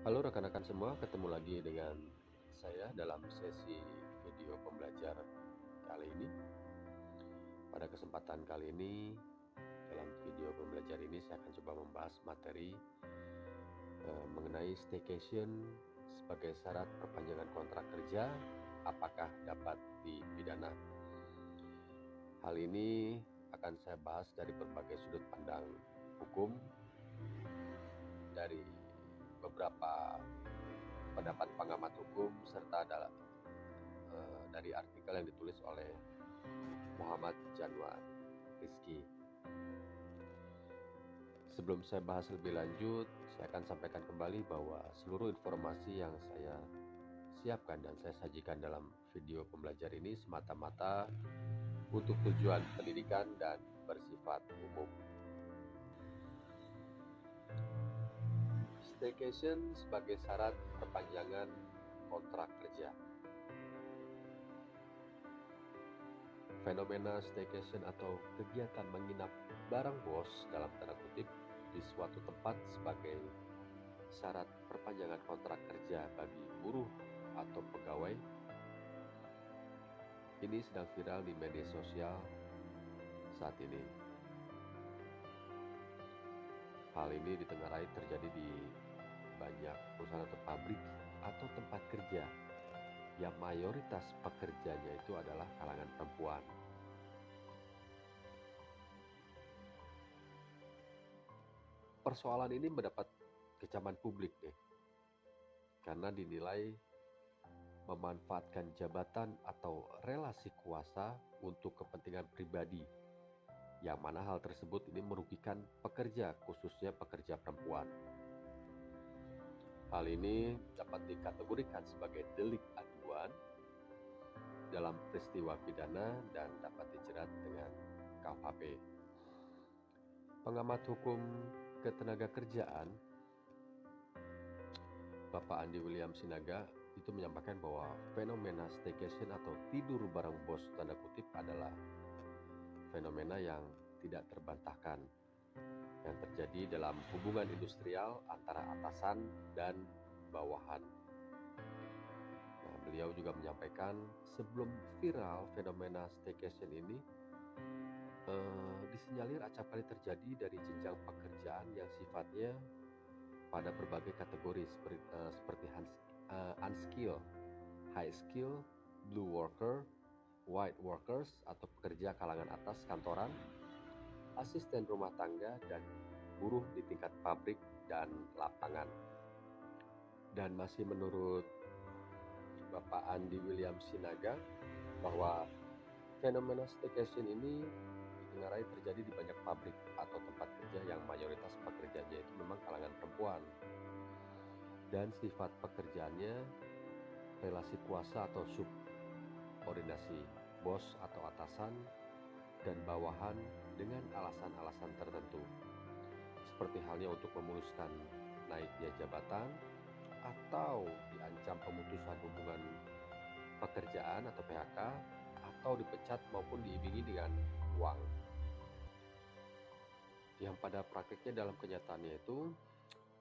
Halo rekan-rekan semua, ketemu lagi dengan saya dalam sesi video pembelajar kali ini. Pada kesempatan kali ini, dalam video pembelajar ini saya akan coba membahas materi mengenai staycation sebagai syarat perpanjangan kontrak kerja, apakah dapat dipidana. Hal ini akan saya bahas dari berbagai sudut pandang hukum, dari beberapa pendapat pengamat hukum, serta dari artikel yang ditulis oleh Muhammad Januar Rizki. Sebelum saya bahas lebih lanjut, saya akan sampaikan kembali bahwa seluruh informasi yang saya siapkan dan saya sajikan dalam video pembelajar ini semata-mata untuk tujuan pendidikan dan bersifat umum. Staycation sebagai syarat perpanjangan kontrak kerja. Fenomena staycation atau kegiatan menginap bareng bos dalam tanda kutip di suatu tempat sebagai syarat perpanjangan kontrak kerja bagi buruh atau pegawai ini sedang viral di media sosial saat ini. Hal ini ditengarai terjadi di banyak perusahaan atau pabrik atau tempat kerja yang mayoritas pekerjanya itu adalah kalangan perempuan. Persoalan ini mendapat kecaman publik nih, karena dinilai memanfaatkan jabatan atau relasi kuasa untuk kepentingan pribadi, yang mana hal tersebut ini merugikan pekerja, khususnya pekerja perempuan. Hal ini dapat dikategorikan sebagai delik aduan dalam peristiwa pidana dan dapat dijerat dengan KUHP. Pengamat hukum ketenagakerjaan Bapak Andi William Sinaga itu menyampaikan bahwa fenomena staycation atau tidur bareng bos tanda kutip adalah fenomena yang tidak terbantahkan yang terjadi dalam hubungan industrial antara atasan dan bawahan. Nah, beliau juga menyampaikan sebelum viral fenomena staycation ini disinyalir acap kali terjadi dari jenjang pekerjaan yang sifatnya pada berbagai kategori seperti unskill, high skill, blue worker, white workers atau pekerja kalangan atas kantoran, asisten rumah tangga, dan buruh di tingkat pabrik dan lapangan. Dan masih menurut Bapak Andi William Sinaga bahwa fenomena staycation ini ditengarai terjadi di banyak pabrik atau tempat kerja yang mayoritas pekerjanya itu memang kalangan perempuan. Dan sifat pekerjaannya relasi kuasa atau subordinasi, bos atau atasan dan bawahan dengan alasan-alasan tertentu. Seperti halnya untuk memuluskan naiknya jabatan atau diancam pemutusan hubungan pekerjaan atau PHK atau dipecat maupun diiming-imingi dengan uang. Yang pada praktiknya dalam kenyataannya itu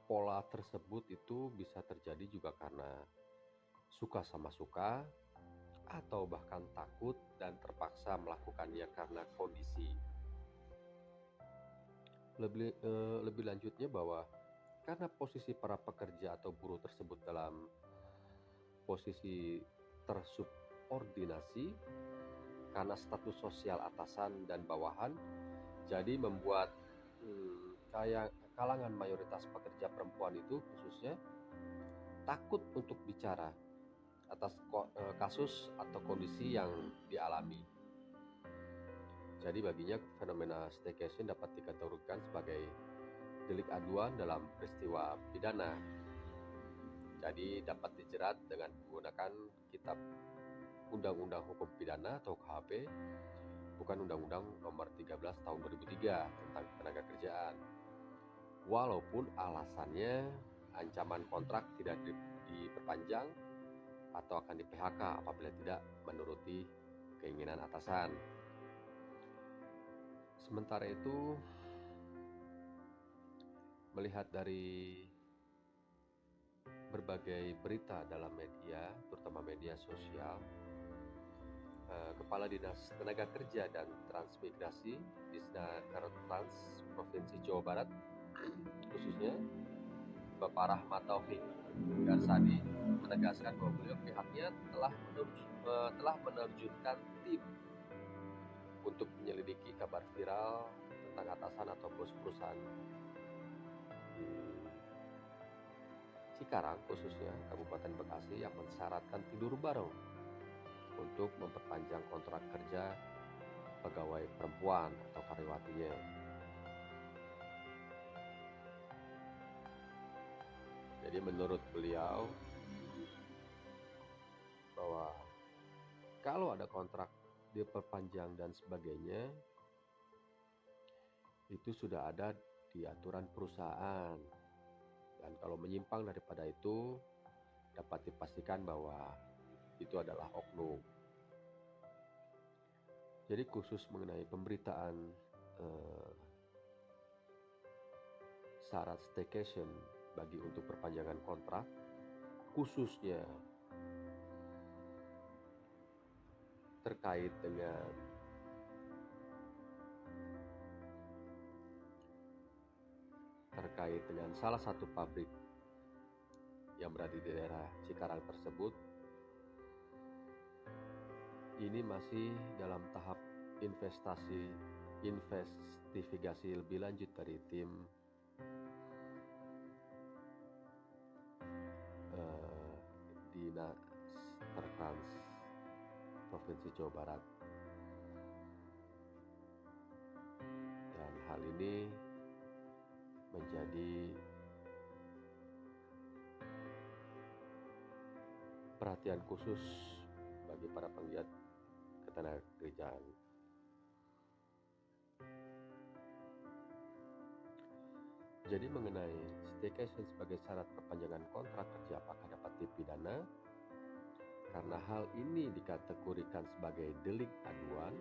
pola tersebut itu bisa terjadi juga karena suka sama suka atau bahkan takut dan terpaksa melakukannya karena kondisi. Lebih lanjutnya bahwa karena posisi para pekerja atau buruh tersebut dalam posisi tersubordinasi karena status sosial atasan dan bawahan, jadi membuat kalangan mayoritas pekerja perempuan itu khususnya takut untuk bicara atas kasus atau kondisi yang dialami. Jadi baginya fenomena staycation dapat dikategorikan sebagai delik aduan dalam peristiwa pidana. Jadi dapat dijerat dengan menggunakan kitab Undang-Undang Hukum Pidana atau KUHP, bukan Undang-Undang Nomor 13 Tahun 2003 tentang Ketenagakerjaan. Walaupun alasannya ancaman kontrak tidak diperpanjang atau akan di PHK apabila tidak menuruti keinginan atasan. Sementara itu, melihat dari berbagai berita dalam media, terutama media sosial, Kepala Dinas Tenaga Kerja dan Transmigrasi Disnakertrans Provinsi Jawa Barat, khususnya Bapak Rahmat Taufik Garsadi, menegaskan bahwa pihaknya telah menerjunkan tim untuk menyelidiki kabar viral tentang atasan atau bos perusahaan di Cikarang, khususnya Kabupaten Bekasi, yang mensyaratkan tidur bareng untuk memperpanjang kontrak kerja pegawai perempuan atau karyawatinya. Jadi menurut beliau bahwa kalau ada kontrak diperpanjang dan sebagainya, itu sudah ada di aturan perusahaan. Dan kalau menyimpang daripada itu, dapat dipastikan bahwa itu adalah oknum. Jadi khusus mengenai pemberitaan syarat staycation bagi untuk perpanjangan kontrak, khususnya terkait dengan salah satu pabrik yang berada di daerah Cikarang tersebut, ini masih dalam tahap investigasi lebih lanjut dari tim Dinas Terkans Provinsi Jawa Barat. Dan hal ini menjadi perhatian khusus bagi para penggiat ketenagakerjaan. Jadi mengenai staycation sebagai syarat perpanjangan kontrak kerja, apakah dapat dipidana? Karena hal ini dikategorikan sebagai delik aduan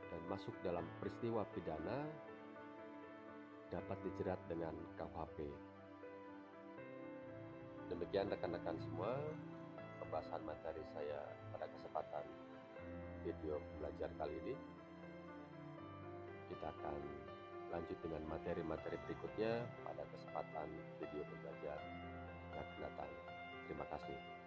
dan masuk dalam peristiwa pidana, dapat dijerat dengan KUHP. Demikian rekan-rekan semua, pembahasan materi saya pada kesempatan video belajar kali ini. Kita akan lanjut dengan materi-materi berikutnya pada kesempatan video pembelajar yang akan datang. Terima kasih.